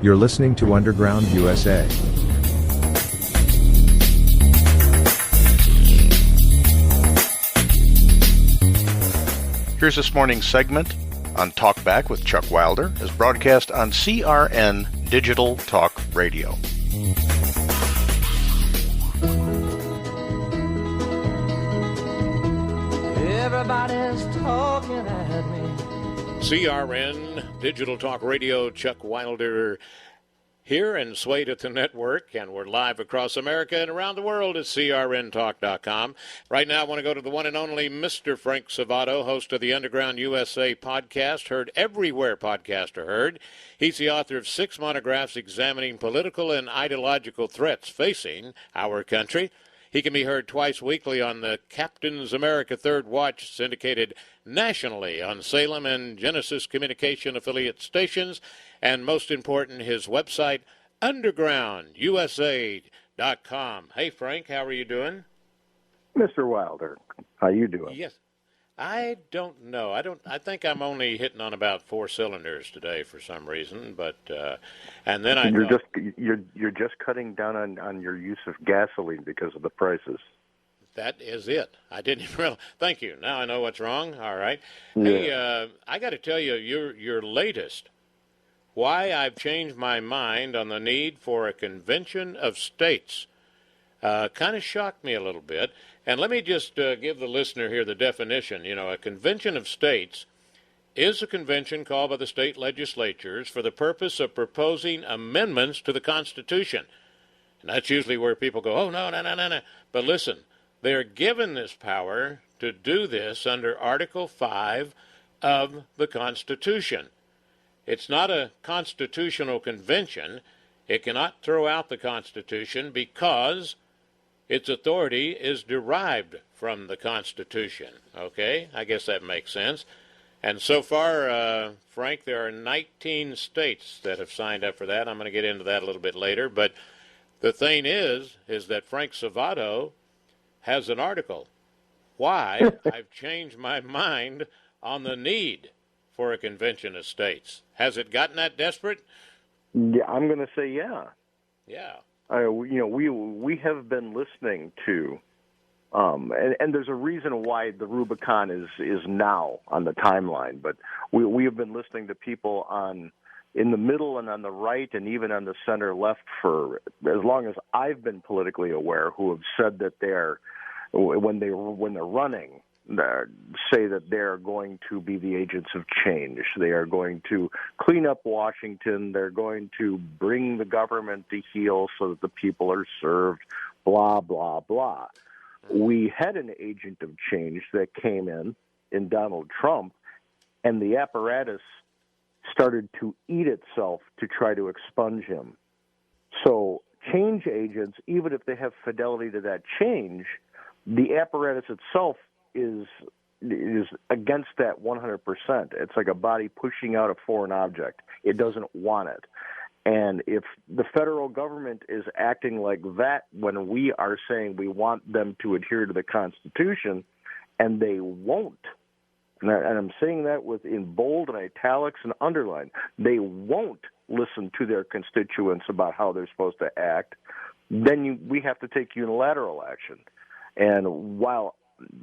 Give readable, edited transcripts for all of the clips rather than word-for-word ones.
You're listening to Underground USA. Here's this morning's segment on Talkback with Chuck Wilder, is broadcast on CRN Digital Talk Radio. Everybody's talking at me. CRN Digital Talk Radio, Chuck Wilder here and Swayed at the network, and we're live across America and around the world at crntalk.com. Right now I want to go to the one and only Mr. Frank Savato, host of the Underground USA podcast, heard everywhere podcasts are heard. He's the author of 6 monographs examining political and ideological threats facing our country. He can be heard twice weekly on the Captain's America Third Watch, syndicated nationally on Salem and Genesis Communication affiliate stations. And most important, his website, undergroundusa.com. Hey, Frank, how are you doing? Mr. Wilder, how you doing? Yes. I don't know. I think I'm only hitting on about 4 cylinders today for some reason, but and then you're just cutting down on your use of gasoline because of the prices. That is it. I didn't realize. Thank you. Now I know what's wrong. All right. Yeah. Hey, I got to tell you, your latest, why I've changed my mind on the need for a convention of states, kind of shocked me a little bit. And let me just give the listener here the definition. You know, a convention of states is a convention called by the state legislatures for the purpose of proposing amendments to the Constitution. And that's usually where people go, oh, no. But listen, they're given this power to do this under Article 5 of the Constitution. It's not a constitutional convention. It cannot throw out the Constitution because its authority is derived from the Constitution. Okay? I guess that makes sense. And so far, Frank, there are 19 states that have signed up for that. I'm going to get into that a little bit later. But the thing is that Frank Savato has an article, Why I've Changed My Mind on the Need for a Convention of States. Has it gotten that desperate? Yeah, I'm going to say yeah. Yeah. We have been listening to, and there's a reason why the Rubicon is now on the timeline. But we have been listening to people in the middle and on the right and even on the center left for as long as I've been politically aware, who have said that when they're running, say that they're going to be the agents of change. They are going to clean up Washington. They're going to bring the government to heel so that the people are served, blah, blah, blah. We had an agent of change that came in Donald Trump, and the apparatus started to eat itself to try to expunge him. So change agents, even if they have fidelity to that change, the apparatus itself is against that 100%. It's like a body pushing out a foreign object. It doesn't want it. And if the federal government is acting like that when we are saying we want them to adhere to the Constitution, and they won't, and I'm saying that in bold and italics and underline, they won't listen to their constituents about how they're supposed to act, then we have to take unilateral action. And while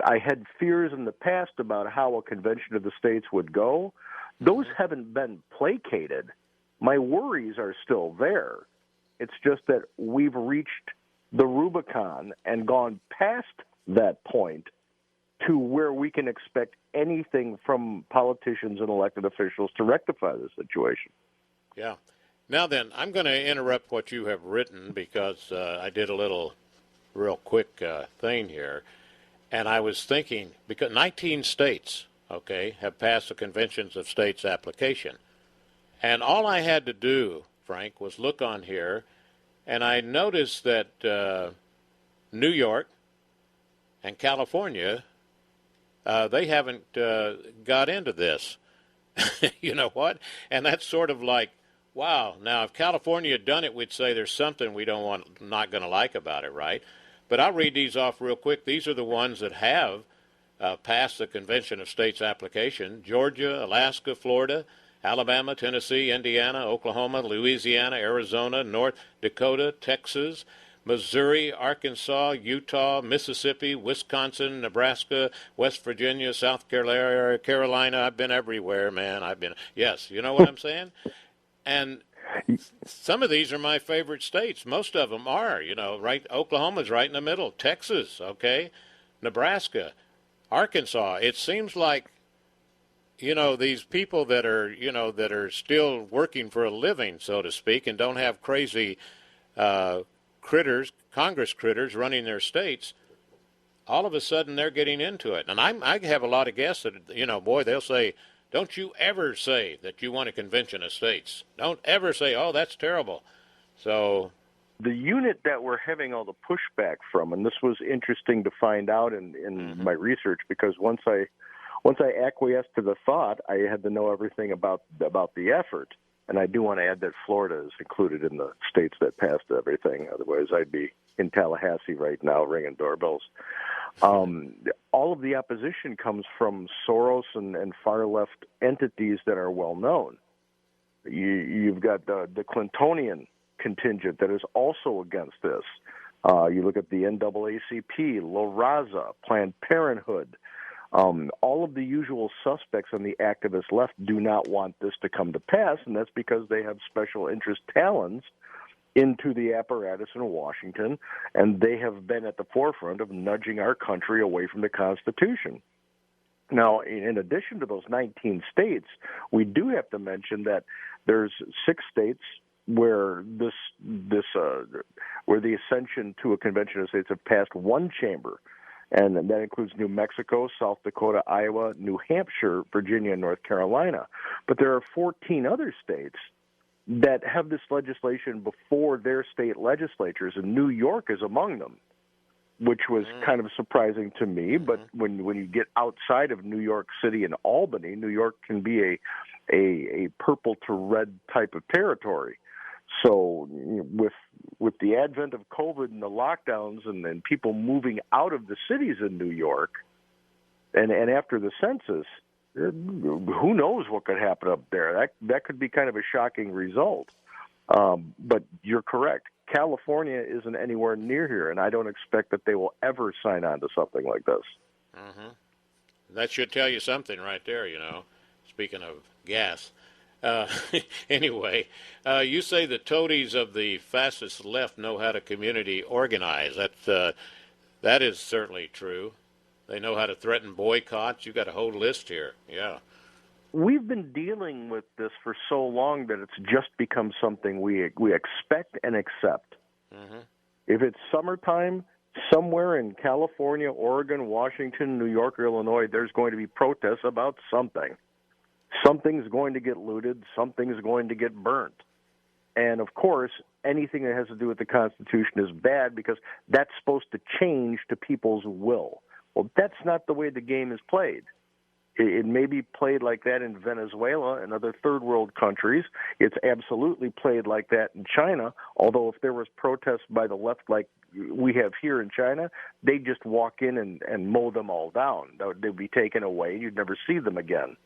I had fears in the past about how a convention of the states would go, those haven't been placated. My worries are still there. It's just that we've reached the Rubicon and gone past that point to where we can expect anything from politicians and elected officials to rectify the situation. Yeah. Now then, I'm going to interrupt what you have written because I did a little real quick thing here. And I was thinking, because 19 states, have passed the Conventions of States application. And all I had to do, Frank, was look on here, and I noticed that New York and California, they haven't got into this. You know what? And that's sort of like, wow, now if California had done it, we'd say there's something we not going to like about it, right? But I'll read these off real quick. These are the ones that have passed the Convention of States application: Georgia, Alaska, Florida, Alabama, Tennessee, Indiana, Oklahoma, Louisiana, Arizona, North Dakota, Texas, Missouri, Arkansas, Utah, Mississippi, Wisconsin, Nebraska, West Virginia, South Carolina. I've been everywhere, man. Yes, you know what I'm saying? And some of these are my favorite states. Most of them are, right? Oklahoma's right in the middle. Texas, okay? Nebraska, Arkansas. It seems like, these people that are still working for a living, so to speak, and don't have crazy Congress critters running their states, all of a sudden they're getting into it. And I have a lot of guests that, boy, they'll say, don't you ever say that you want a convention of states. Don't ever say, oh, that's terrible. So the unit that we're having all the pushback from, and this was interesting to find out in my research, because once I acquiesced to the thought, I had to know everything about the effort. And I do want to add that Florida is included in the states that passed everything. Otherwise, I'd be in Tallahassee right now ringing doorbells. All of the opposition comes from Soros and far-left entities that are well-known. You've got the Clintonian contingent that is also against this. You look at the NAACP, La Raza, Planned Parenthood. All of the usual suspects on the activist left do not want this to come to pass, and that's because they have special interest talons into the apparatus in Washington, and they have been at the forefront of nudging our country away from the Constitution. Now, in addition to those 19 states, we do have to mention that there's 6 states where where the ascension to a convention of states have passed one chamber. And that includes New Mexico, South Dakota, Iowa, New Hampshire, Virginia, and North Carolina. But there are 14 other states that have this legislation before their state legislatures, and New York is among them, which was kind of surprising to me. But when you get outside of New York City and Albany, New York can be a purple to red type of territory. So with the advent of COVID and the lockdowns and people moving out of the cities in New York, and after the census, who knows what could happen up there? That could be kind of a shocking result. But you're correct. California isn't anywhere near here, and I don't expect that they will ever sign on to something like this. Mm-hmm. That should tell you something right there, Speaking of gas. Anyway, you say the toadies of the fascist left know how to community organize. That is certainly true. They know how to threaten boycotts. You've got a whole list here. Yeah. We've been dealing with this for so long that it's just become something we expect and accept. Mm-hmm. If it's summertime, somewhere in California, Oregon, Washington, New York, or Illinois, there's going to be protests about something. Something's going to get looted. Something's going to get burnt. And, of course, anything that has to do with the Constitution is bad because that's supposed to change to people's will. Well, that's not the way the game is played. It may be played like that in Venezuela and other third-world countries. It's absolutely played like that in China, although if there was protests by the left like we have here in China, they'd just walk in and mow them all down. They'd be taken away. You'd never see them again.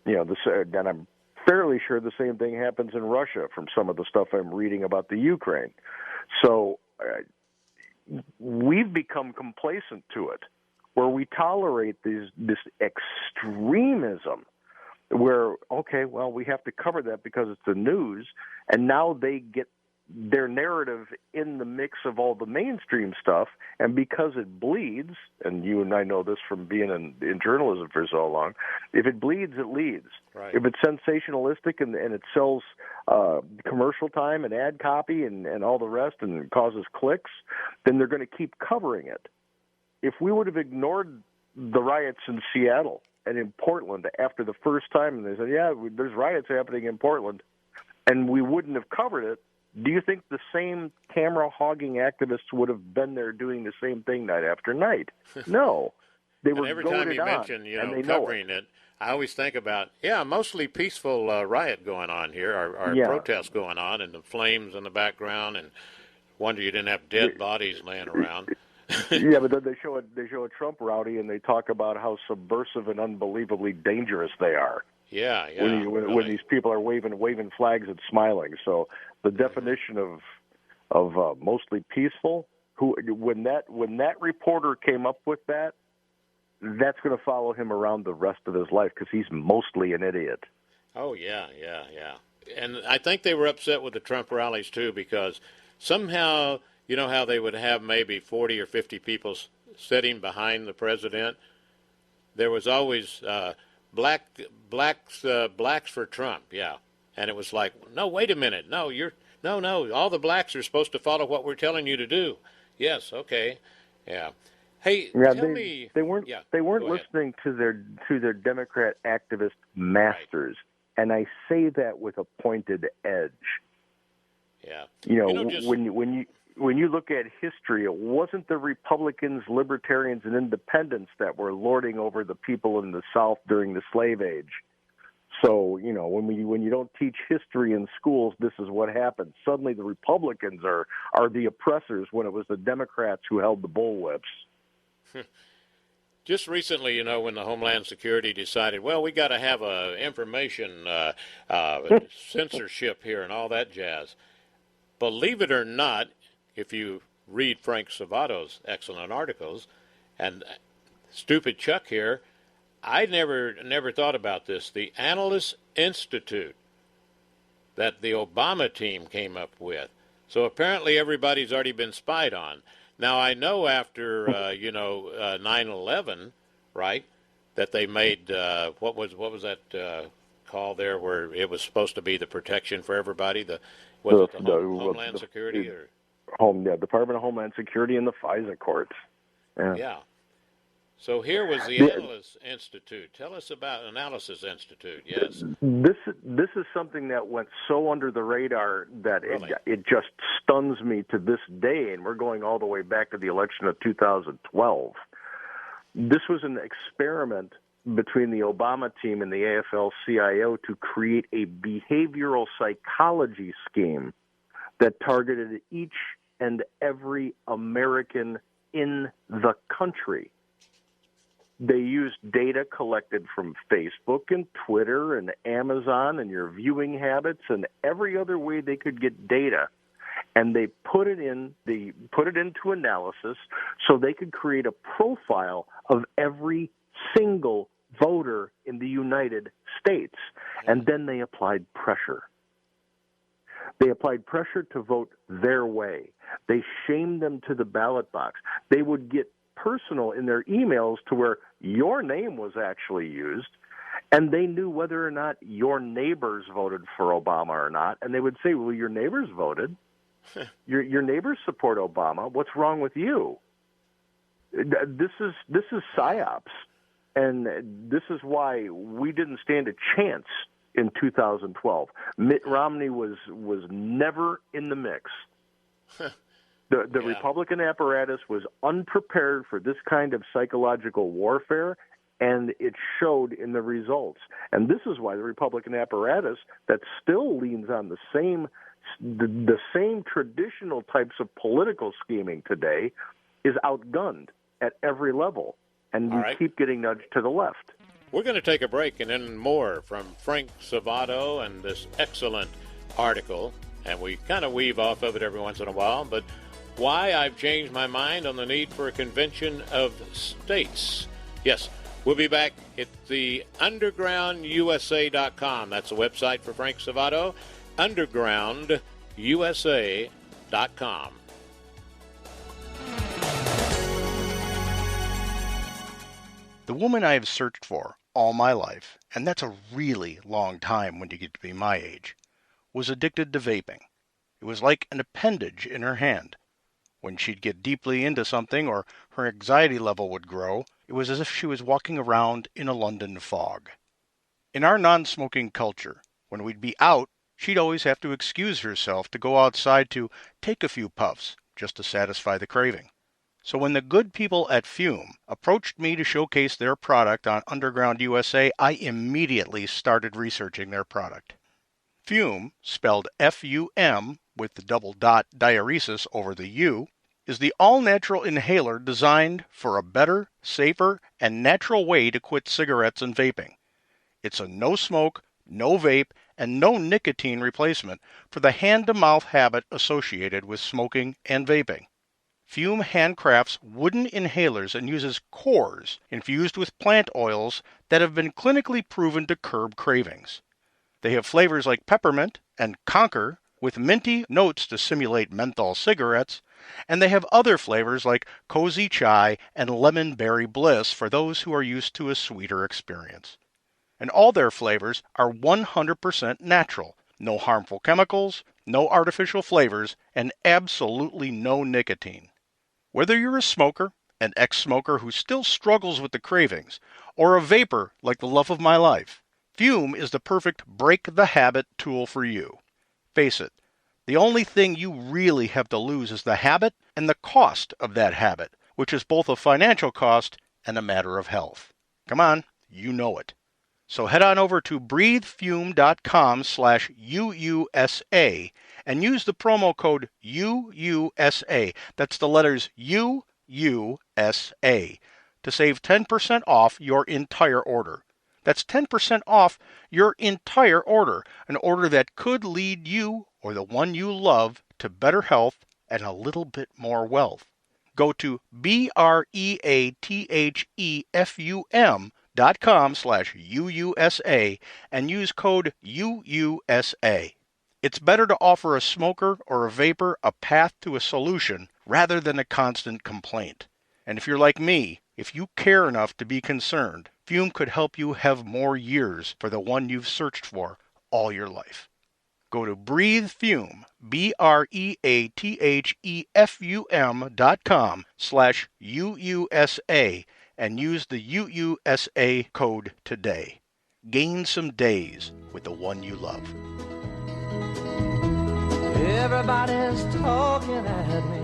And I'm fairly sure the same thing happens in Russia from some of the stuff I'm reading about the Ukraine. So we've become complacent to it, where we tolerate this extremism where, okay, well, we have to cover that because it's the news, and now they get their narrative in the mix of all the mainstream stuff, and because it bleeds, and you and I know this from being in journalism for so long, if it bleeds, it leads. Right. If it's sensationalistic and it sells commercial time and ad copy and all the rest and causes clicks, then they're going to keep covering it. If we would have ignored the riots in Seattle and in Portland after the first time, and they said, yeah, there's riots happening in Portland, and we wouldn't have covered it, do you think the same camera-hogging activists would have been there doing the same thing night after night? No. They were every time you mention, covering it, I always think about, mostly peaceful riot going on here, or protests going on, and the flames in the background, and wonder you didn't have dead bodies laying around. Yeah, but then they show a Trump rowdy, and they talk about how subversive and unbelievably dangerous they are. Yeah, yeah. when Really. these people are waving flags and smiling. So the definition of mostly peaceful, when that reporter came up with that, that's going to follow him around the rest of his life because he's mostly an idiot. Oh, yeah, yeah, yeah. And I think they were upset with the Trump rallies, too, because somehow, you know how they would have maybe 40 or 50 people sitting behind the president? There was always blacks for Trump, yeah. And it was like, no, wait a minute. No, all the blacks are supposed to follow what we're telling you to do. Yes, okay. Yeah. Hey, Yeah, tell me. they weren't Yeah, they weren't go ahead. listening to their Democrat activist masters, and I say that with a pointed edge. Yeah. Just when you look at history, it wasn't the Republicans, Libertarians, and Independents that were lording over the people in the South during the slave age. So, when you don't teach history in schools, this is what happens. Suddenly the Republicans are the oppressors when it was the Democrats who held the bullwhips. Just recently, when the Homeland Security decided, well, we got to have information censorship here and all that jazz. Believe it or not, if you read Frank Savato's excellent articles, and Stupid Chuck here, I never thought about this. The Analyst Institute that the Obama team came up with. So apparently everybody's already been spied on. Now, I know after, 9/11, right, that they made, what was that call there where it was supposed to be the protection for everybody? Homeland Security? Department of Homeland Security and the FISA courts. Yeah. So here was the Analyst Institute. Tell us about Analysis Institute, yes. This is something that went so under the radar that Really? it just stuns me to this day, and we're going all the way back to the election of 2012. This was an experiment between the Obama team and the AFL-CIO to create a behavioral psychology scheme that targeted each and every American in the country. They used data collected from Facebook and Twitter and Amazon and your viewing habits and every other way they could get data, and they put it into analysis so they could create a profile of every single voter in the United States, and then they applied pressure. They applied pressure to vote their way. They shamed them to the ballot box. They would get personal in their emails to where your name was actually used, and they knew whether or not your neighbors voted for Obama or not, and they would say, well, your neighbors voted. Your neighbors support Obama. What's wrong with you? This is psyops, and this is why we didn't stand a chance in 2012. Mitt Romney was never in the mix. The Republican apparatus was unprepared for this kind of psychological warfare, and it showed in the results. And this is why the Republican apparatus that still leans on the same traditional types of political scheming today is outgunned at every level, and we keep getting nudged to the left. We're going to take a break and then more from Frank Savato and this excellent article, and we kind of weave off of it every once in a while, but why I've changed my mind on the need for a convention of states. Yes, we'll be back at the undergroundusa.com. That's the website for Frank Savato, undergroundusa.com. The woman I have searched for all my life, and that's a really long time when you get to be my age, was addicted to vaping. It was like an appendage in her hand. When she'd get deeply into something or her anxiety level would grow, it was as if she was walking around in a London fog. In our non-smoking culture, when we'd be out, she'd always have to excuse herself to go outside to take a few puffs just to satisfy the craving. So when the good people at Fume approached me to showcase their product on Underground USA, I immediately started researching their product. Fume, spelled F-U-M with the double dot diaeresis over the U, is the all-natural inhaler designed for a better, safer, and natural way to quit cigarettes and vaping. It's a no smoke, no vape, and no nicotine replacement for the hand-to-mouth habit associated with smoking and vaping. Fume handcrafts wooden inhalers and uses cores infused with plant oils that have been clinically proven to curb cravings. They have flavors like peppermint and conker with minty notes to simulate menthol cigarettes, and they have other flavors like cozy chai and lemon berry bliss for those who are used to a sweeter experience. And all their flavors are 100% natural, no harmful chemicals, no artificial flavors, and absolutely no nicotine. Whether you're a smoker, an ex-smoker who still struggles with the cravings, or a vapor like the love of my life, Fume is the perfect break-the-habit tool for you. Face it, the only thing you really have to lose is the habit and the cost of that habit, which is both a financial cost and a matter of health. Come on, you know it. So head on over to breathefume.com/UUSA and use the promo code UUSA. That's the letters UUSA to save 10% off your entire order. That's 10% off your entire order, an order that could lead you or the one you love to better health and a little bit more wealth. Go to breathefum.com/UUSA and use code UUSA. It's better to offer a smoker or a vapor a path to a solution rather than a constant complaint. And if you're like me, if you care enough to be concerned, Fume could help you have more years for the one you've searched for all your life. Go to breathefume, breathefum.com/UUSA and use the UUSA code today. Gain some days with the one you love. Everybody's talking at me.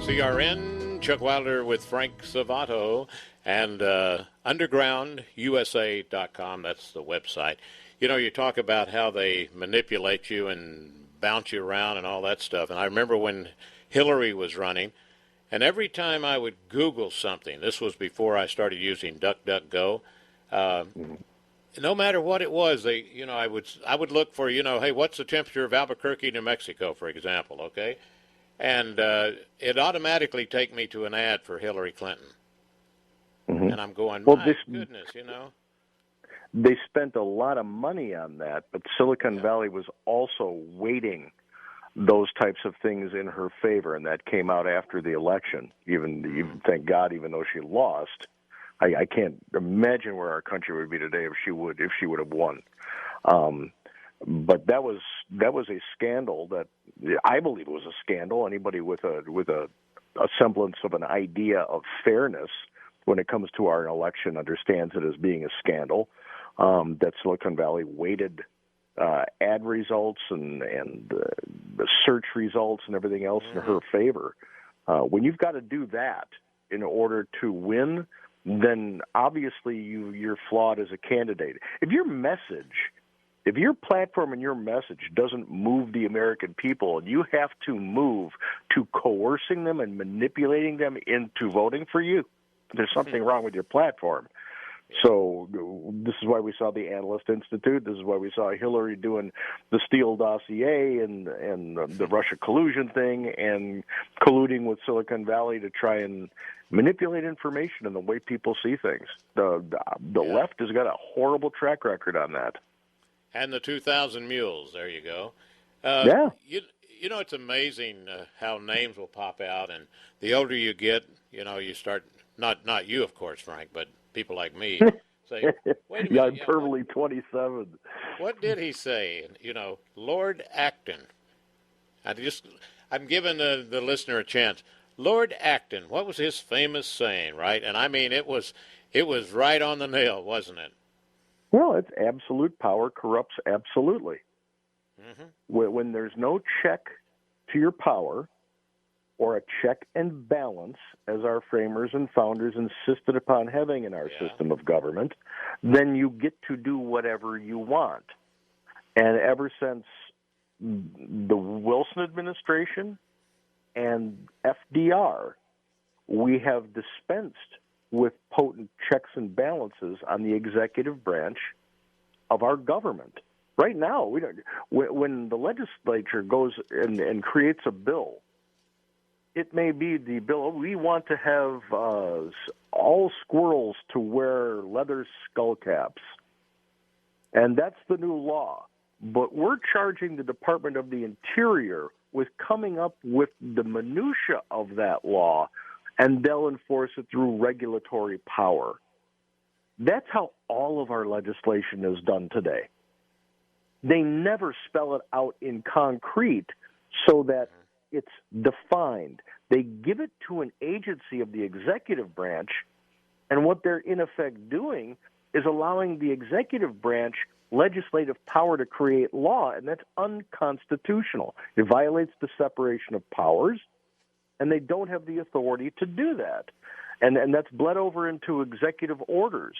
CRN, Chuck Wilder with Frank Savato, and undergroundusa.com. That's the website. You know, you talk about how they manipulate you and bounce you around and all that stuff. And I remember when Hillary was running, and every time I would Google something, this was before I started using DuckDuckGo, no matter what it was, I would look for, hey, what's the temperature of Albuquerque, New Mexico, for example, okay? And it automatically take me to an ad for Hillary Clinton. Mm-hmm. And I'm going, my goodness, They spent a lot of money on that, but Silicon Valley was also weighting those types of things in her favor, and that came out after the election. Even thank God, even though she lost, I can't imagine where our country would be today if she would have won. But that was a scandal. That I believe it was a scandal. Anybody with a semblance of an idea of fairness when it comes to our election understands it as being a scandal. That Silicon Valley weighted ad results and the search results and everything else in her favor. When you've got to do that in order to win, then obviously you're flawed as a candidate. If your platform and your message doesn't move the American people, and you have to move to coercing them and manipulating them into voting for you, there's something wrong with your platform. So this is why we saw the Analyst Institute. This is why we saw Hillary doing the Steele dossier and the Russia collusion thing and colluding with Silicon Valley to try and manipulate information and the way people see things. The left has got a horrible track record on that. And the 2,000 Mules, there you go. It's amazing how names will pop out, and the older you get, you start, not you, of course, Frank, but people like me say, wait a minute. I'm totally 27. What did he say? Lord Acton. I'm giving the listener a chance. Lord Acton, what was his famous saying, right? And I mean, it was right on the nail, wasn't it? Well, it's absolute power corrupts absolutely. Mm-hmm. When there's no check to your power, or a check and balance, as our framers and founders insisted upon having in our system of government, then you get to do whatever you want. And ever since the Wilson administration and FDR, we have dispensed with potent checks and balances on the executive branch of our government. Right now, we don't. When the legislature goes and creates a bill, it may be the bill, we want to have all squirrels to wear leather skull caps. And that's the new law. But we're charging the Department of the Interior with coming up with the minutia of that law, and they'll enforce it through regulatory power. That's how all of our legislation is done today. They never spell it out in concrete so that it's defined. They give it to an agency of the executive branch, and what they're in effect doing is allowing the executive branch legislative power to create law, and that's unconstitutional. It violates the separation of powers, and they don't have the authority to do that. And that's bled over into executive orders.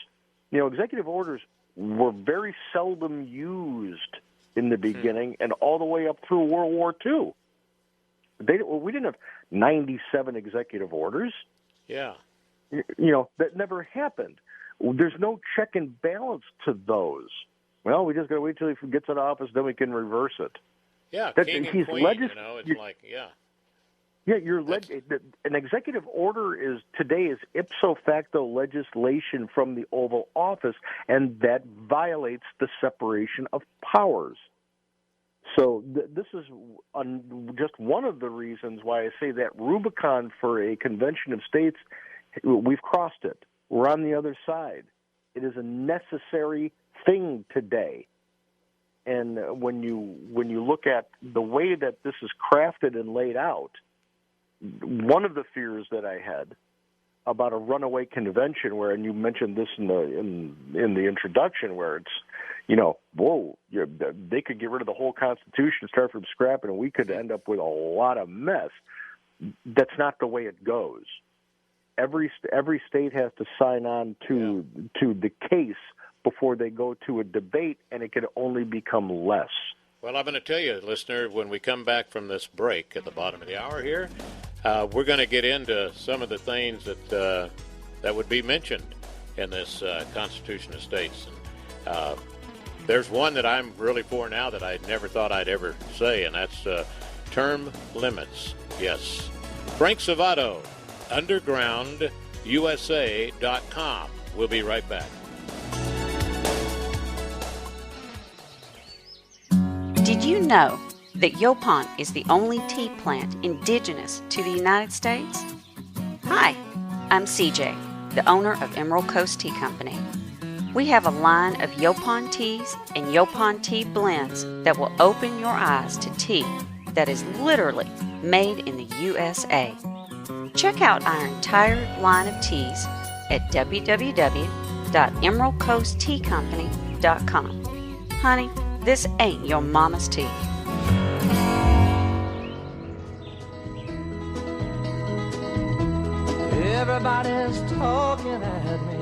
You know, executive orders were very seldom used in the beginning and all the way up through World War II. We didn't have 97 executive orders. Yeah. You know, that never happened. There's no check and balance to those. Well, we just got to wait till he gets out of office, then we can reverse it. Yeah, king and queen, it's like, yeah. Yeah, an executive order today is ipso facto legislation from the Oval Office, and that violates the separation of powers. So this is just one of the reasons why I say that Rubicon for a convention of states, we've crossed it. We're on the other side. It is a necessary thing today. And when you look at the way that this is crafted and laid out, one of the fears that I had about a runaway convention, and you mentioned this in the introduction, where it's, you know, they could get rid of the whole Constitution, start from scratch, and we could end up with a lot of mess. That's not the way it goes. Every state has to sign on to the case before they go to a debate, and it can only become less. Well, I'm going to tell you, listener, when we come back from this break at the bottom of the hour here, we're going to get into some of the things that would be mentioned in this Constitution of States. And there's one that I'm really for now that I never thought I'd ever say, and that's term limits. Yes. Frank Savato, undergroundusa.com. We'll be right back. Did you know that Yaupon is the only tea plant indigenous to the United States? Hi, I'm CJ, the owner of Emerald Coast Tea Company. We have a line of Yaupon teas and Yaupon tea blends that will open your eyes to tea that is literally made in the USA. Check out our entire line of teas at www.emeraldcoastteacompany.com. Honey, this ain't your mama's tea. Everybody's talking at me.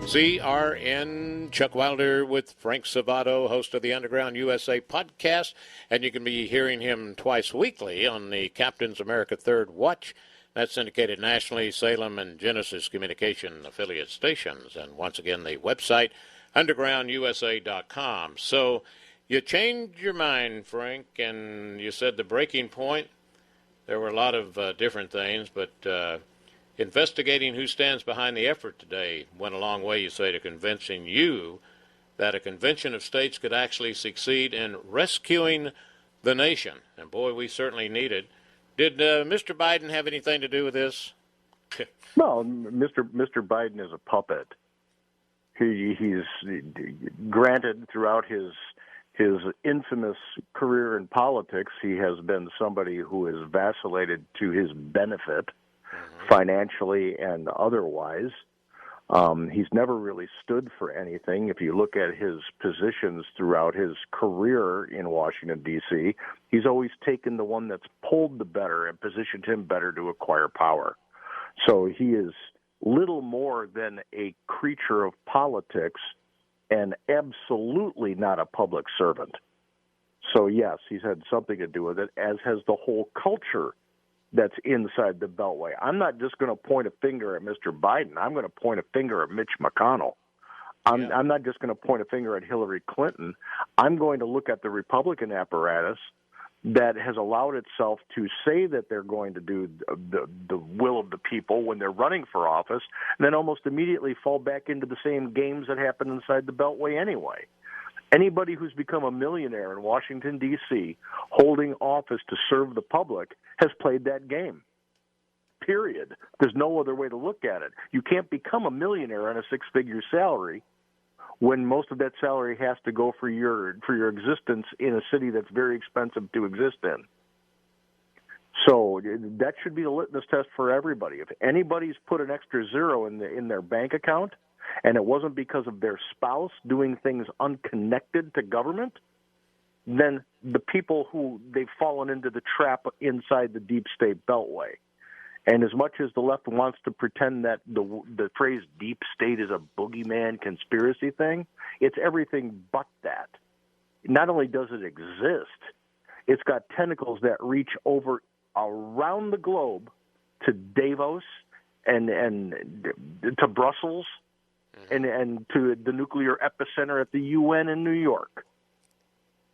CRN, Chuck Wilder with Frank Savato, host of the Underground USA podcast, and you can be hearing him twice weekly on the Captain's America Third Watch. That's syndicated nationally, Salem and Genesis Communication affiliate stations. And once again, the website, undergroundusa.com. So you changed your mind, Frank, and you said the breaking point. There were a lot of different things, but investigating who stands behind the effort today went a long way, you say, to convincing you that a convention of states could actually succeed in rescuing the nation. And boy, we certainly need it. Did Mr. Biden have anything to do with this? No, Mr. Biden is a puppet. He's granted throughout his infamous career in politics, he has been somebody who has vacillated to his benefit, financially and otherwise. He's never really stood for anything. If you look at his positions throughout his career in Washington, D.C., he's always taken the one that's pulled the better and positioned him better to acquire power. So he is little more than a creature of politics and absolutely not a public servant. So, yes, he's had something to do with it, as has the whole culture that's inside the Beltway. I'm not just going to point a finger at Mr. Biden. I'm going to point a finger at Mitch McConnell. I'm not just going to point a finger at Hillary Clinton. I'm going to look at the Republican apparatus that has allowed itself to say that they're going to do the will of the people when they're running for office, and then almost immediately fall back into the same games that happen inside the Beltway anyway. Anybody who's become a millionaire in Washington, D.C., holding office to serve the public, has played that game. Period. There's no other way to look at it. You can't become a millionaire on a six-figure salary when most of that salary has to go for your existence in a city that's very expensive to exist in. So that should be the litmus test for everybody. If anybody's put an extra zero in their bank account, and it wasn't because of their spouse doing things unconnected to government, then the people who they've fallen into the trap inside the deep state beltway. And as much as the left wants to pretend that the phrase deep state is a boogeyman conspiracy thing, it's everything but that. Not only does it exist, it's got tentacles that reach over around the globe to Davos and to Brussels and to the nuclear epicenter at the UN in New York.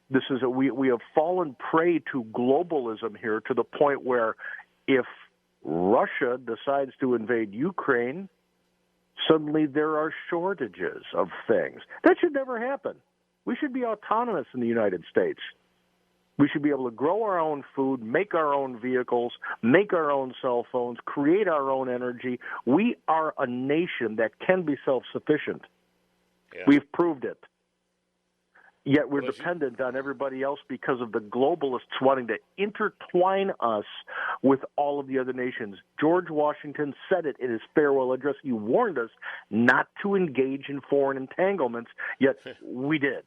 This is we have fallen prey to globalism here to the point where if Russia decides to invade Ukraine, suddenly there are shortages of things. That should never happen. We should be autonomous in the United States. We should be able to grow our own food, make our own vehicles, make our own cell phones, create our own energy. We are a nation that can be self-sufficient. Yeah. We've proved it. Yet we're dependent on everybody else because of the globalists wanting to intertwine us with all of the other nations. George Washington said it in his farewell address. He warned us not to engage in foreign entanglements, yet we did.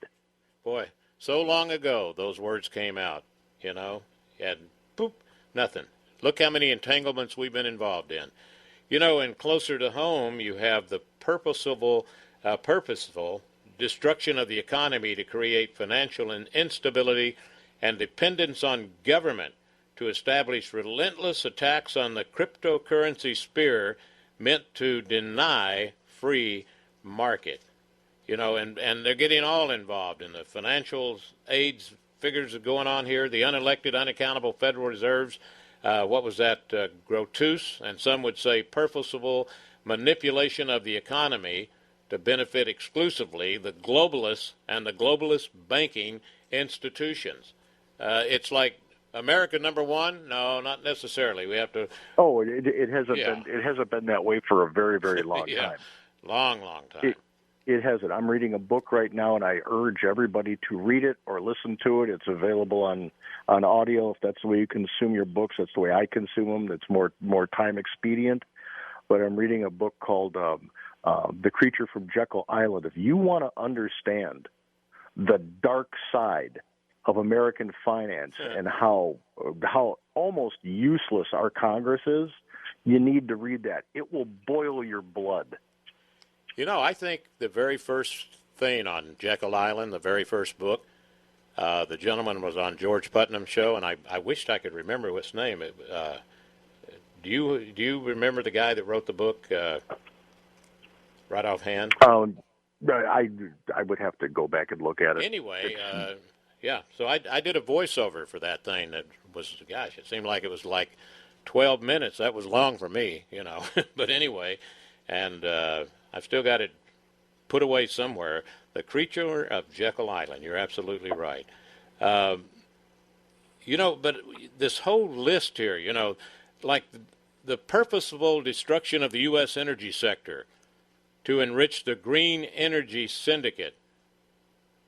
Boy, so long ago those words came out, and boop, nothing. Look how many entanglements we've been involved in. And closer to home, you have the purposeful destruction of the economy to create financial instability and dependence on government to establish relentless attacks on the cryptocurrency sphere meant to deny free market. And they're getting all involved in the financial aids figures that are going on here, the unelected, unaccountable Federal Reserves, grotesque, and some would say purposeful manipulation of the economy to benefit exclusively the globalists and the globalist banking institutions. It's like America number one? No, not necessarily. We have to. Oh, it hasn't been. It hasn't been that way for a very, very long time. Long time. It hasn't. I'm reading a book right now, and I urge everybody to read it or listen to it. It's available on audio. If that's the way you consume your books, that's the way I consume them. It's more time expedient. But I'm reading a book called The Creature from Jekyll Island. If you want to understand the dark side of American finance and how almost useless our Congress is, you need to read that. It will boil your blood. I think the very first thing on Jekyll Island, the very first book, the gentleman was on George Putnam's show, and I wished I could remember his name. Do you remember the guy that wrote the book right offhand? I would have to go back and look at it. Anyway, so I did a voiceover for that thing that was, gosh, it seemed like it was like 12 minutes. That was long for me, But anyway, and I've still got it put away somewhere. The Creature of Jekyll Island. You're absolutely right. But this whole list here, like the purposeful destruction of the U.S. energy sector to enrich the green energy syndicate,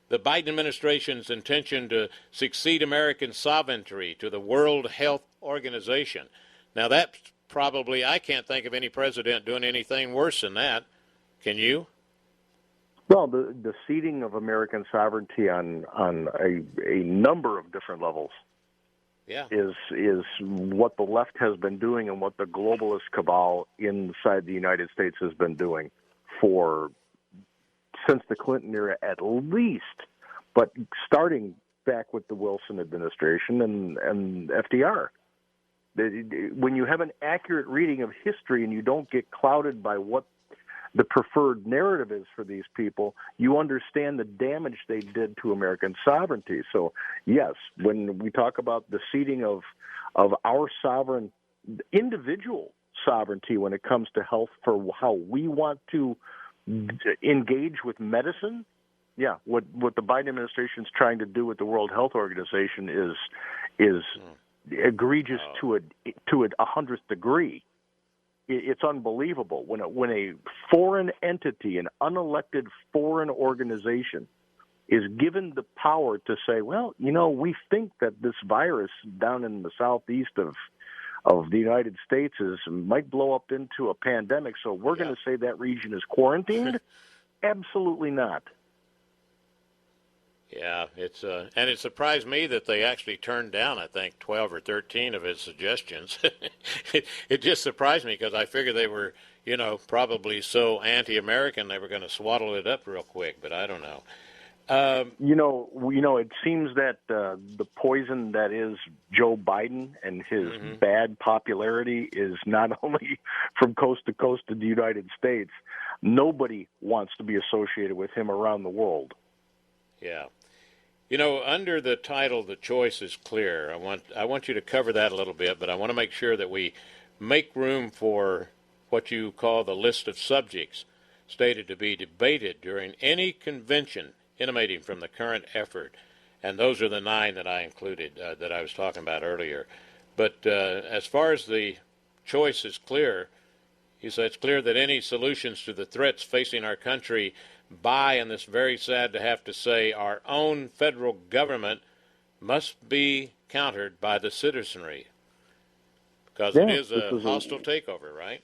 the Biden administration's intention to succeed American sovereignty to the World Health Organization. Now, that's probably, I can't think of any president doing anything worse than that. Can you? Well, the ceding of American sovereignty on a number of different levels is what the left has been doing and what the globalist cabal inside the United States has been doing since the Clinton era at least, but starting back with the Wilson administration and FDR. When you have an accurate reading of history and you don't get clouded by what the preferred narrative is for these people, you understand the damage they did to American sovereignty. So, yes, when we talk about the ceding of our sovereign, individual sovereignty when it comes to health for how we want to engage with medicine, yeah, what the Biden administration is trying to do with the World Health Organization is egregious to a 100th degree. It's unbelievable when a foreign entity, an unelected foreign organization, is given the power to say, well, we think that this virus down in the southeast of the United States might blow up into a pandemic, so we're going to say that region is quarantined? Absolutely not. Yeah, and it surprised me that they actually turned down, I think, 12 or 13 of his suggestions. It just surprised me because I figured they were, probably so anti-American they were going to swaddle it up real quick, but I don't know. It seems that the poison that is Joe Biden and his bad popularity is not only from coast to coast in the United States. Nobody wants to be associated with him around the world. Yeah. Under the title, "The Choice is Clear," I want you to cover that a little bit, but I want to make sure that we make room for what you call the list of subjects stated to be debated during any convention emanating from the current effort. And those are the 9 that I included, that I was talking about earlier. But as far as the choice is clear, you say it's clear that any solutions to the threats facing our country by, and this is very sad to have to say, our own federal government must be countered by the citizenry. Because it is a hostile takeover, right?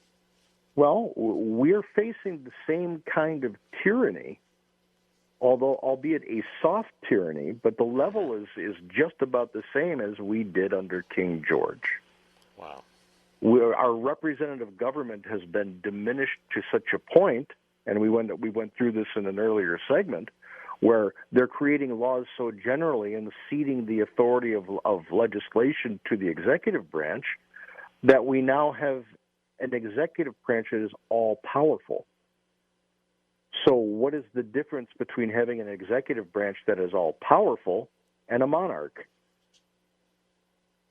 Well, we're facing the same kind of tyranny, although albeit a soft tyranny, but the level is just about the same as we did under King George. Wow. Our representative government has been diminished to such a point, and we went through this in an earlier segment, where they're creating laws so generally and ceding the authority of legislation to the executive branch that we now have an executive branch that is all-powerful. So what is the difference between having an executive branch that is all-powerful and a monarch?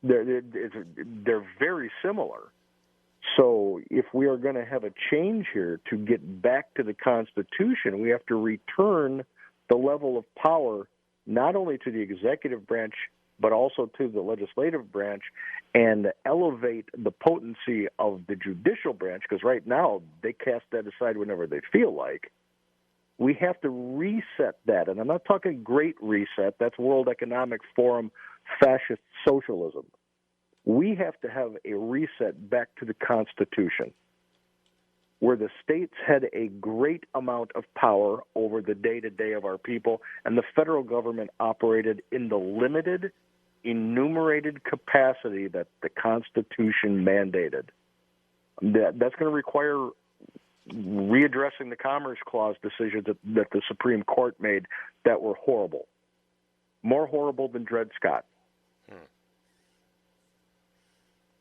They're very similar. So if we are going to have a change here to get back to the Constitution, we have to return the level of power not only to the executive branch but also to the legislative branch and elevate the potency of the judicial branch, because right now they cast that aside whenever they feel like. We have to reset that, and I'm not talking great reset. That's World Economic Forum fascist socialism. We have to have a reset back to the Constitution, where the states had a great amount of power over the day-to-day of our people, and the federal government operated in the limited, enumerated capacity that the Constitution mandated. That's going to require readdressing the Commerce Clause decisions that the Supreme Court made that were horrible, more horrible than Dred Scott.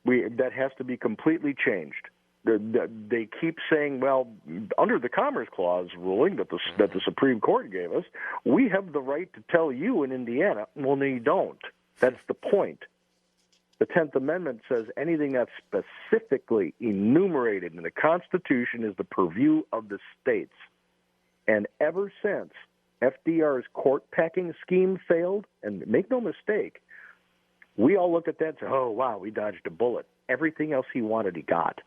That has to be completely changed. They keep saying, well, under the Commerce Clause ruling that the Supreme Court gave us, we have the right to tell you in Indiana. Well, no, you don't. That's the point. The 10th Amendment says anything that's specifically enumerated in the Constitution is the purview of the states. And ever since FDR's court-packing scheme failed, and make no mistake, we all look at that and say, oh, wow, we dodged a bullet. Everything else he wanted, he got.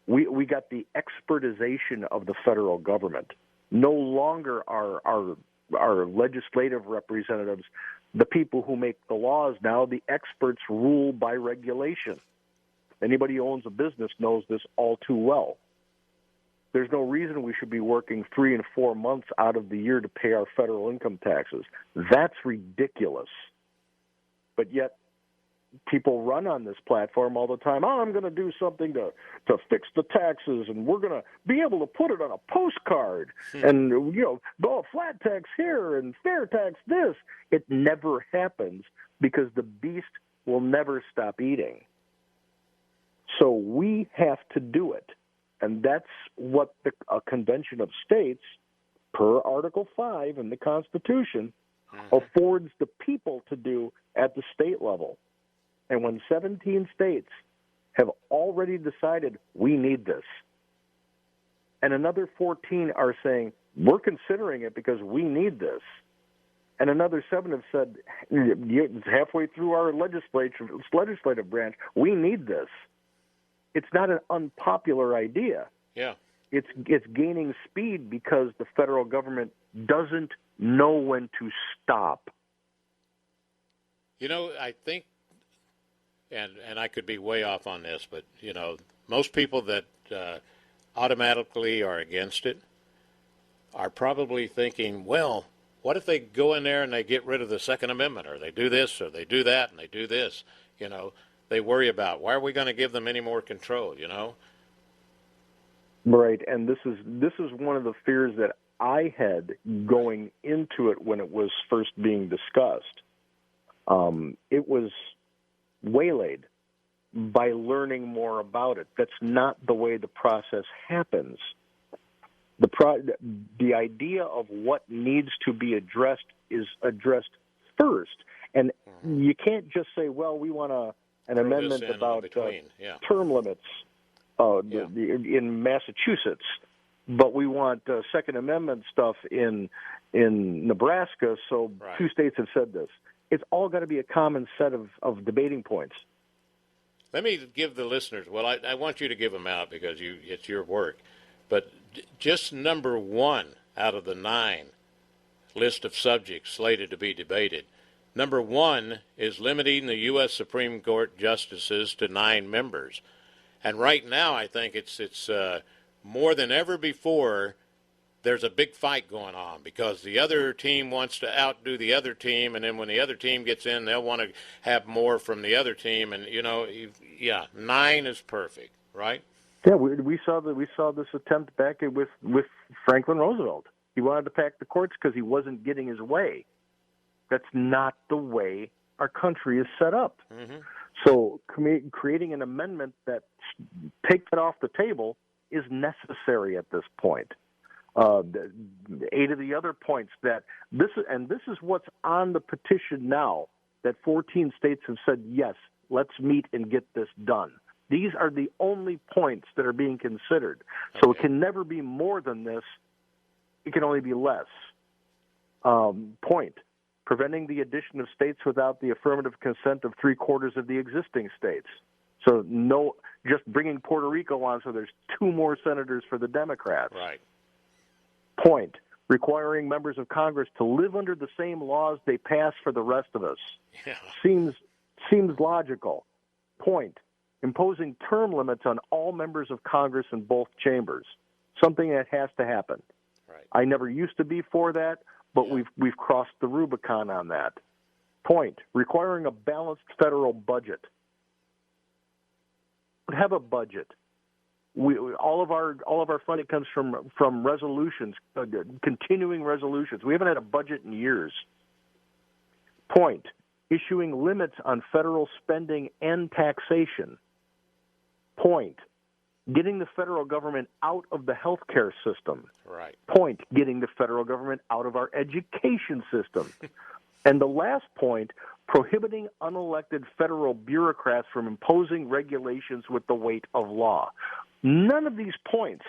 We got the expertization of the federal government. No longer are our legislative representatives the people who make the laws. Now the experts rule by regulation. Anybody who owns a business knows this all too well. There's no reason we should be working 3 and 4 months out of the year to pay our federal income taxes. That's ridiculous. But yet, people run on this platform all the time. Oh, I'm going to do something to fix the taxes, and we're going to be able to put it on a postcard, and go flat tax here and fair tax this. It never happens because the beast will never stop eating. So we have to do it. And that's what a convention of states, per Article 5 in the Constitution, affords the people to do at the state level. And when 17 states have already decided we need this, and another 14 are saying we're considering it because we need this, and another 7 have said halfway through our legislative branch, we need this. It's not an unpopular idea. Yeah. It's gaining speed because the federal government doesn't know when to stop. You know, I think, and I could be way off on this, but, you know, most people that automatically are against it are probably thinking, well, what if they go in there and they get rid of the Second Amendment, or they do this, or they do that, and they do this? You know, they worry about, why are we going to give them any more control, you know? Right, and this is one of the fears that I had going into it when it was first being discussed. It was waylaid by learning more about it. That's not the way the process happens. The idea of what needs to be addressed is addressed first, and you can't just say, well, we want an amendment about term limits in Massachusetts, but we want Second Amendment stuff in Nebraska, so two states have said this. It's all got to be a common set of debating points. Let me give the listeners, well, I want you to give them out because it's your work, but just number 1 out of the 9 list of subjects slated to be debated. Number 1 is limiting the U.S. Supreme Court justices to 9 members. And right now, I think it's more than ever before, there's a big fight going on because the other team wants to outdo the other team, and then when the other team gets in, they'll want to have more from the other team. And, you know, 9 is perfect, right? Yeah, we saw this attempt back with Franklin Roosevelt. He wanted to pack the courts because he wasn't getting his way. That's not the way our country is set up. Mm-hmm. So creating an amendment that takes it off the table is necessary at this point. 8 of the other points that this is what's on the petition now, that 14 states have said, yes, let's meet and get this done. These are the only points that are being considered. So it can never be more than this. It can only be less. Point. Preventing the addition of states without the affirmative consent of 3/4 of the existing states. So just bringing Puerto Rico on, so there's 2 more senators for the Democrats. Right. Point. Requiring members of Congress to live under the same laws they pass for the rest of us. Yeah. Seems logical. Point. Imposing term limits on all members of Congress in both chambers. Something that has to happen. Right. I never used to be for that, but we've crossed the Rubicon on that. Point. Requiring a balanced federal budget. We have a budget. All of our funding comes from resolutions, continuing resolutions. We haven't had a budget in years. Point. Issuing limits on federal spending and taxation. Point. Getting the federal government out of the healthcare system. Right. Point. Getting the federal government out of our education system. And the last point, prohibiting unelected federal bureaucrats from imposing regulations with the weight of law. None of these points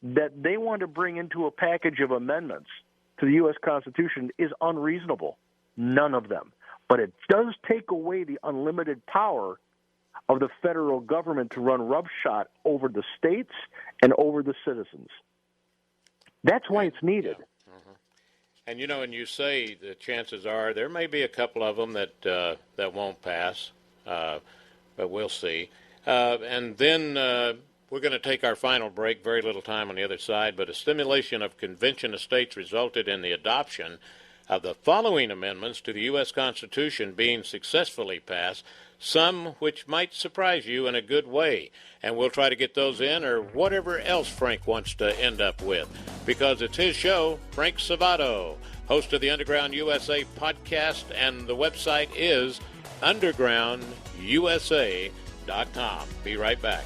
that they want to bring into a package of amendments to the U.S. Constitution is unreasonable. None of them. But it does take away the unlimited power of the federal government to run roughshod over the states and over the citizens. That's why it's needed. Yeah. Mm-hmm. And, you know, and you say the chances are there may be a couple of them that won't pass, but we'll see. And then we're going to take our final break, very little time on the other side, but a stimulation of convention of states resulted in the adoption of the following amendments to the U.S. Constitution being successfully passed, some which might surprise you in a good way. And we'll try to get those in, or whatever else Frank wants to end up with, because it's his show, Frank Savato, host of the Underground USA podcast, and the website is undergroundusa.com. Be right back.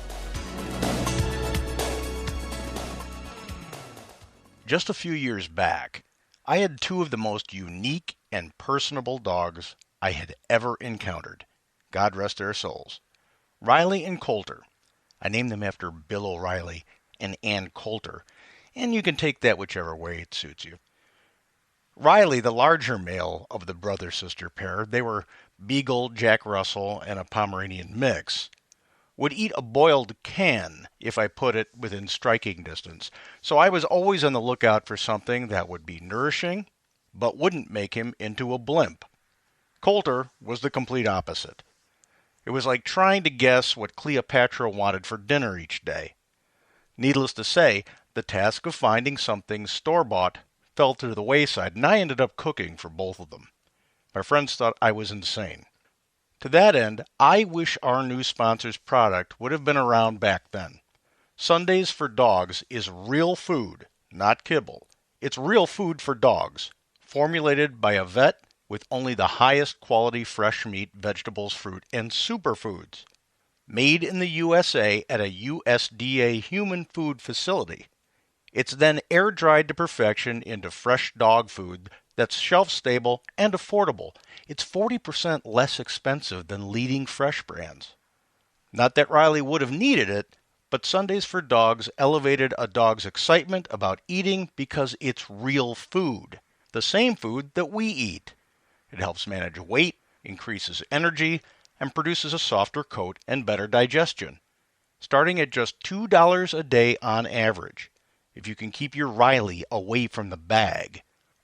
Just a few years back, I had two of the most unique and personable dogs I had ever encountered. God rest their souls. Riley and Coulter. I named them after Bill O'Reilly and Ann Coulter, and you can take that whichever way it suits you. Riley, the larger male of the brother-sister pair, they were Beagle, Jack Russell, and a Pomeranian mix, would eat a boiled can if I put it within striking distance, so I was always on the lookout for something that would be nourishing, but wouldn't make him into a blimp. Coulter was the complete opposite. It was like trying to guess what Cleopatra wanted for dinner each day. Needless to say, the task of finding something store-bought fell to the wayside, and I ended up cooking for both of them. My friends thought I was insane. To that end, I wish our new sponsor's product would have been around back then. Sundays for Dogs is real food, not kibble. It's real food for dogs, formulated by a vet with only the highest quality fresh meat, vegetables, fruit, and superfoods. Made in the USA at a USDA human food facility. It's then air-dried to perfection into fresh dog food that's shelf-stable and affordable. It's 40% less expensive than leading fresh brands. Not that Riley would have needed it, but Sundays for Dogs elevated a dog's excitement about eating because it's real food, the same food that we eat. It helps manage weight, increases energy, and produces a softer coat and better digestion. Starting at just $2 a day on average, if you can keep your Riley away from the bag.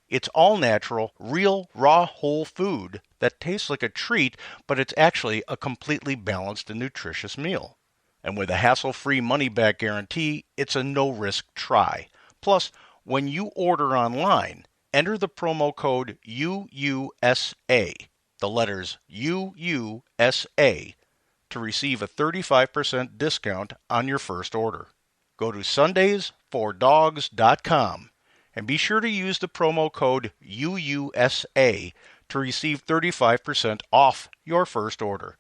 It's all natural, real, raw, whole food that tastes like a treat, but it's actually a completely balanced and nutritious meal. And with a hassle-free money-back guarantee, it's a no-risk try. Plus, when you order online, enter the promo code UUSA, the letters UUSA, to receive a 35% discount on your first order. Go to sundaysfordogs.com and be sure to use the promo code UUSA to receive 35% off your first order.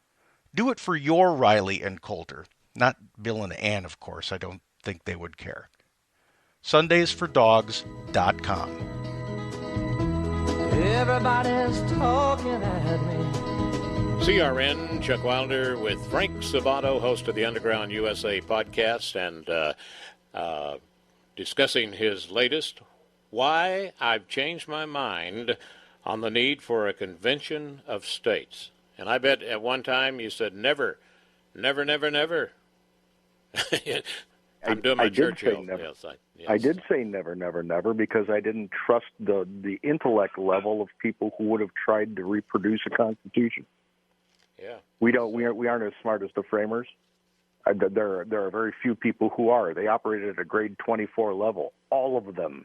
Do it for your Riley and Coulter. Not Bill and Ann, of course. I don't think they would care. sundaysfordogs.com. Everybody's talking at me. CRN, Chuck Wilder with Frank Sabato, host of the Underground USA podcast, and discussing his latest, Why I've Changed My Mind on the Need for a Convention of States. And I bet at one time you said never, never, never, never. I'm doing my Churchill. Yes, I did say never, never, never because I didn't trust the intellect level of people who would have tried to reproduce a constitution. Yeah, we aren't as smart as the framers. There are very few people who are. They operated at a grade 24 level, all of them,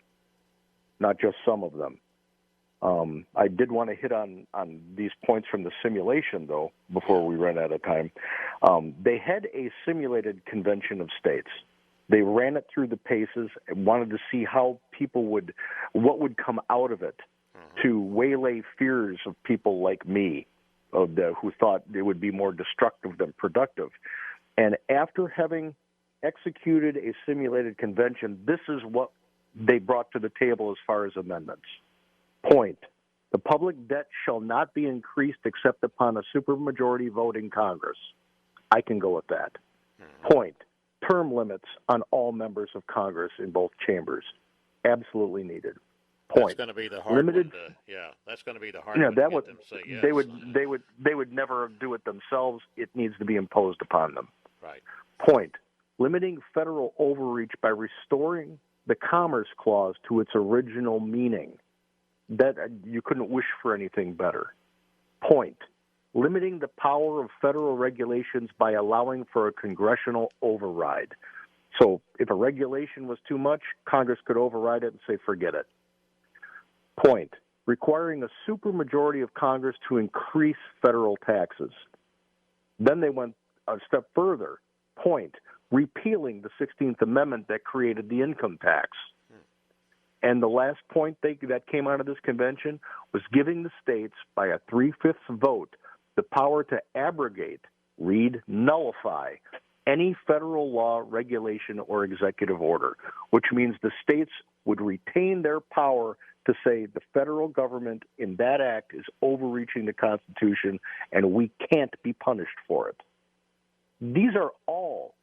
not just some of them. I did want to hit on these points from the simulation, though, before we run out of time. They had a simulated convention of states. They ran it through the paces and wanted to see how what would come out of it to waylay fears of people like me, who thought it would be more destructive than productive. And after having executed a simulated convention, this is what they brought to the table as far as amendments. Point: the public debt shall not be increased except upon a supermajority vote in Congress. I can go with that. Point: term limits on all members of Congress in both chambers. Absolutely needed. Point: that's going to be the hard one. That's going to be the hard one. That to would get them to say yes. They would never do it themselves. It needs to be imposed upon them. Right. Point: limiting federal overreach by restoring the Commerce Clause to its original meaning. That you couldn't wish for anything better. Point: limiting the power of federal regulations by allowing for a congressional override. So if a regulation was too much, Congress could override it and say, forget it. Point: requiring a supermajority of Congress to increase federal taxes. Then they went a step further. Point: repealing the 16th Amendment that created the income tax. And the last point that came out of this convention was giving the states, by a 3/5 vote, the power to abrogate, nullify, any federal law, regulation, or executive order, which means the states would retain their power to say the federal government in that act is overreaching the Constitution and we can't be punished for it. These are all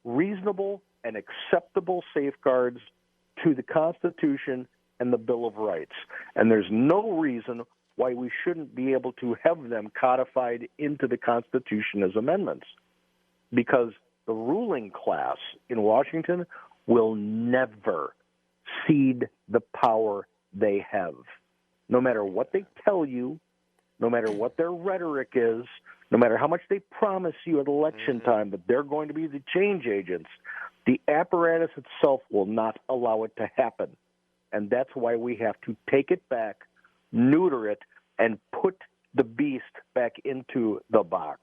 reasonable and acceptable safeguards to the Constitution and the Bill of Rights. And there's no reason why we shouldn't be able to have them codified into the Constitution as amendments. Because the ruling class in Washington will never cede the power they have. No matter what they tell you, no matter what their rhetoric is, no matter how much they promise you at election time that they're going to be the change agents, the apparatus itself will not allow it to happen. And that's why we have to take it back, neuter it, and put the beast back into the box.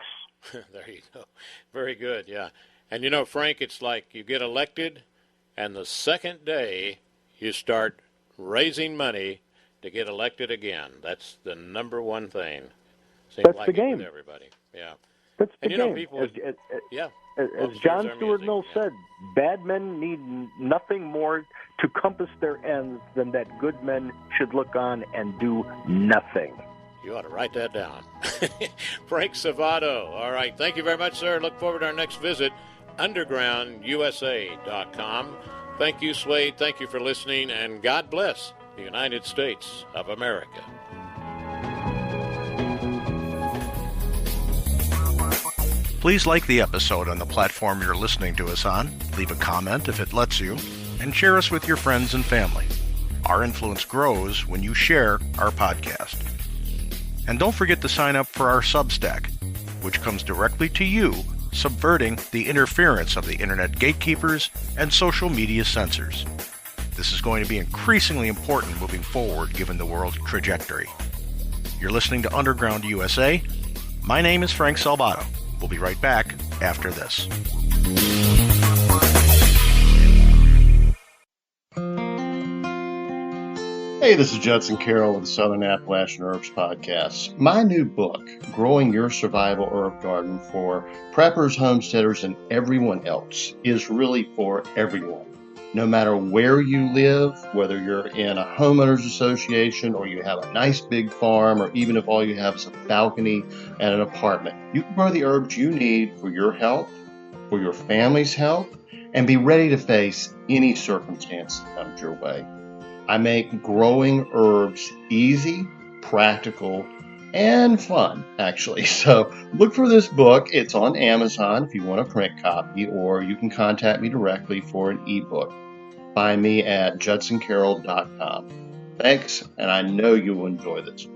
There you go. Very good, yeah. And you know, Frank, it's like you get elected, and the second day you start raising money to get elected again. That's the number one thing. Seems That's like the game. with everybody. Yeah. That's the And you game. know, people, As John Stuart Mill said, bad men need nothing more to compass their ends than that good men should look on and do nothing. You ought to write that down. Frank Savato. All right. Thank you very much, sir. Look forward to our next visit, undergroundusa.com. Thank you, Slade. Thank you for listening, and God bless the United States of America. Please like the episode on the platform you're listening to us on, leave a comment if it lets you, and share us with your friends and family. Our influence grows when you share our podcast. And don't forget to sign up for our Substack, which comes directly to you, subverting the interference of the internet gatekeepers and social media censors. This is going to be increasingly important moving forward given the world's trajectory. You're listening to Underground USA. My name is Frank Salvato. We'll be right back after this. Hey, this is Judson Carroll with the Southern Appalachian Herbs Podcast. My new book, Growing Your Survival Herb Garden for Preppers, Homesteaders, and everyone else, is really for everyone. No matter where you live, whether you're in a homeowners association or you have a nice big farm, or even if all you have is a balcony and an apartment, you can grow the herbs you need for your health, for your family's health, and be ready to face any circumstance that comes your way. I make growing herbs easy, practical, and fun, actually. So look for this book. It's on Amazon if you want a print copy, or you can contact me directly for an ebook. Find me at judsoncarroll.com. Thanks, and I know you will enjoy this.